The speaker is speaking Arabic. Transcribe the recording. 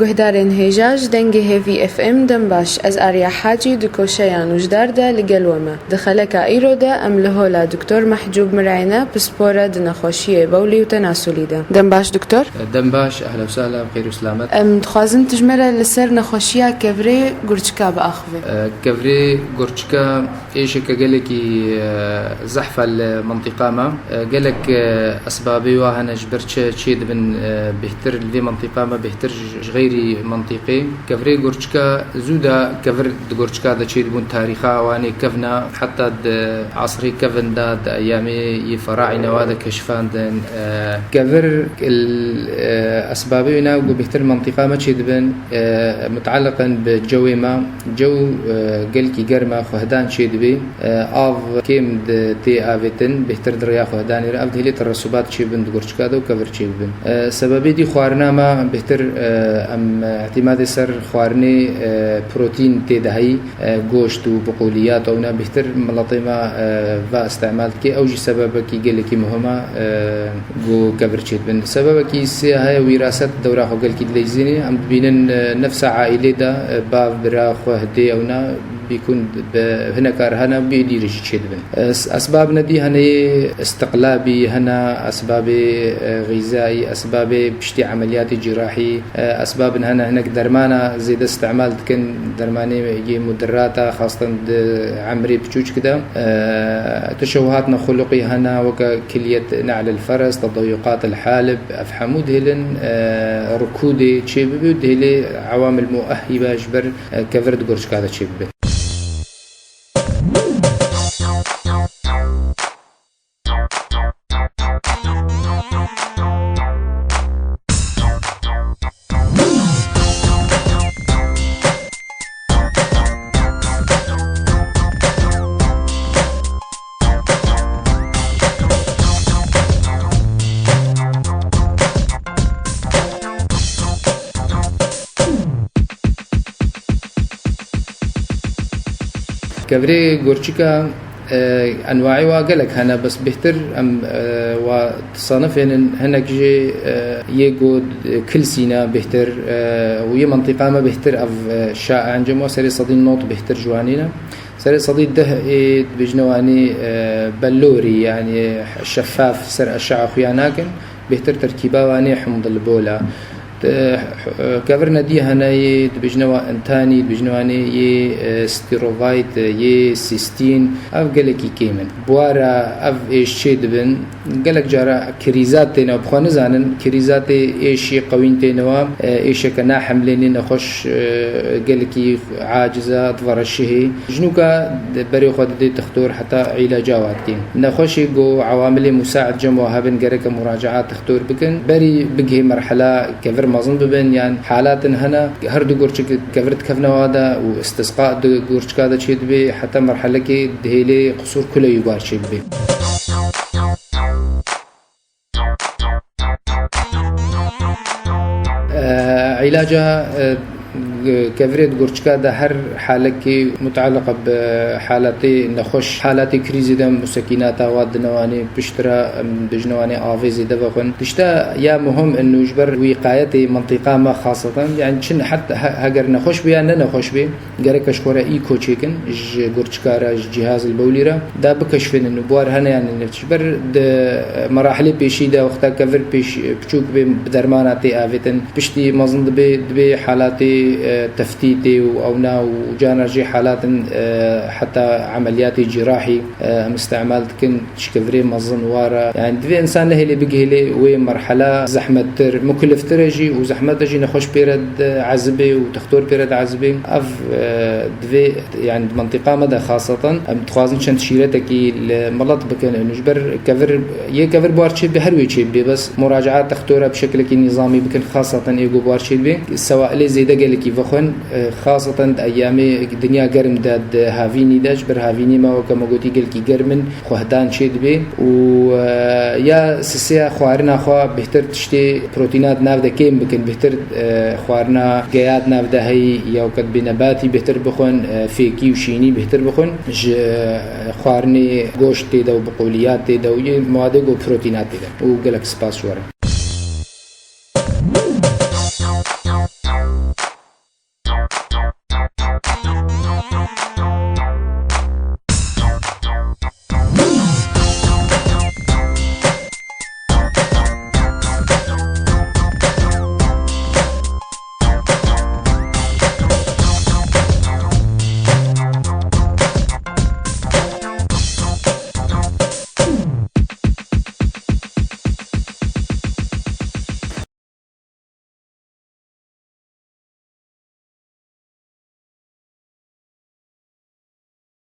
گهدارن هجاج دنگه هفی اف ام دنباش از آریا حاجی دکوشیان وجدار ده لگلومه دخلک ایرو ده ام لهولا دکتور محجوب مرعینا بسپورة دنخوشیه بولی و تناسلی ده دنباش دکتور؟ دنباش اهلا وسهلا بخير وسلامت. تخوازن تجمره لسر نخوشیه کفری گرچکا بأخوه كفري غورتشكا ايش كقالكي زحفة المنطقة ما قالك اسبابي واهنا جبرتش تشيد بن بهتر في منطقة ما بهتر غيري منطقي كفري غورتشكا زودا كفر غورتشكا دا تشيد بن تاريخا واني كفنا حتى عصري كفن داد ايامي يفراعنة وهذا كشفان دن كفر الاسبابي هنا بهتر منطقة ما تشيد بن متعلقا بجو ما جو قلكي قرمة خهدان شيد بي آف كيم تي آفتن بهتر دريا خهدان يرى أفضل هلي ترسوبات شي بند غورتشكا دو كفر شي بن سببي دي خوارنا ما بهتر ام اعتماد سر خوارني بروتين تي دهي گوشت و بقوليات اونا بهتر ملطمة و استعمال كي اوجي سببكي قلكي مهمة جو كفر شي بن سببكي سي هاي وراثة دورا خو قلكي دليزيني ام بينن نفس عائلة دا باب برا خو هدي اونا بيكون هنا كارهنا بيدير شيء بن أسباب ندي هنا استقلابي هنا أسباب غذائي أسباب بشتي عمليات جراحي أسباب هنا هناك درمانة زيد استعمال كن درماني يجي مدراتا خاصة عمري بشوش كده تشوهاتنا خلقي هنا وككلية نعل الفرس تضيقات الحالب أفحمود هلن ركودي شيء بيود عوامل مؤهبة جبر كفرد قرش كذا شيء كفري غورتشكا انواعي واقلك هنا بس بهتر ام وتصنفين هناك جي يجود كل سينا بهتر وهي منطقه ما بهتر اف شائع جمو سري صدي نوط بهتر جوانينا سري صدي ده بجنواني بلوري يعني شفاف سر اشعه خياناكن بهتر تركيبه واني حمض البولا كافرنا دي هناي بجنوا انتاني بجنواني ي ستيروفايت ي سيستين اف قالك كيمن بوارا اف ايش شيد بن قالك جارا كريزات تينا بخوان زانن كريزات ايش قوين تينا ايش كنا حملين نخش قالك عاجزه تفرشه جنوكا بري خد دي تختور حتى علاجات كين نخش جو عوامل مساعد جمع هبن قالك مراجعات تختور بكن بري بقي مرحله كفر مازن ببين يعني حالات هنا هردو غورتشك كفرت كفنا هذا واستسقاء دو غورتشك هذا شيء بي حتى مرحله كي دهيلي قصور كله يبار شيء بي علاجها كفريت غورتشكا ده هر حالة متعلقة بحالاتي نخش حالاتي كريزي دم مسكنات واد نواني بشترى بجنواني آفيزي دفقن تشتا يا مهم إنه يجبر وقايتي منطقة ما خاصة يعني شن حتى هجر نخش بيا نخش بيه جرك شكورة إيكو تشيكن غورتشكا را جهاز البولي را ده بكشفين إنه بوار هنا يعني نتشبر ده مراحل بيشي ده وقتها كفر بيش بتشوك بدرماناتي آفتن بشتي مازن دبي حالاتي تفتيتي وأونا وجانرجي حالات حتى عمليات جراحي مستعمل كن شكفري مظن وارا يعني دفي إنسان له اللي بيجي له ومرحلة زحمة تر مكلف ترجي وزحمة تجي نخش بيرد عزبي وتختار بيرد عزبي أف دفي يعني منطقة مدى خاصة متخازن شن تشيرتك الملط بكن إنه جبر كفر بارشي بهروي شيء بس مراجعات تختارها بشكل نظامي بكن خاصة يجو بارشي بي سواء لي زي دقل gelekî vexwin xasatan eyyamê dinya germ de havînî de ji ber havînî me weke me gotî gelekî germin xwehdan çê dibe û ya sisiya xwarina xwe bêhtir tiştê protînat nav de kêm bikin bêhtir xwarina geyat nav de heyî ya weke bi nebatî bêhtir bixwin fêkî û şînî bêhtir bixwin ji xwarinê goşt tê de û bi qoliyat tê de û yê mawadê got protînat tê de û gelek spas were.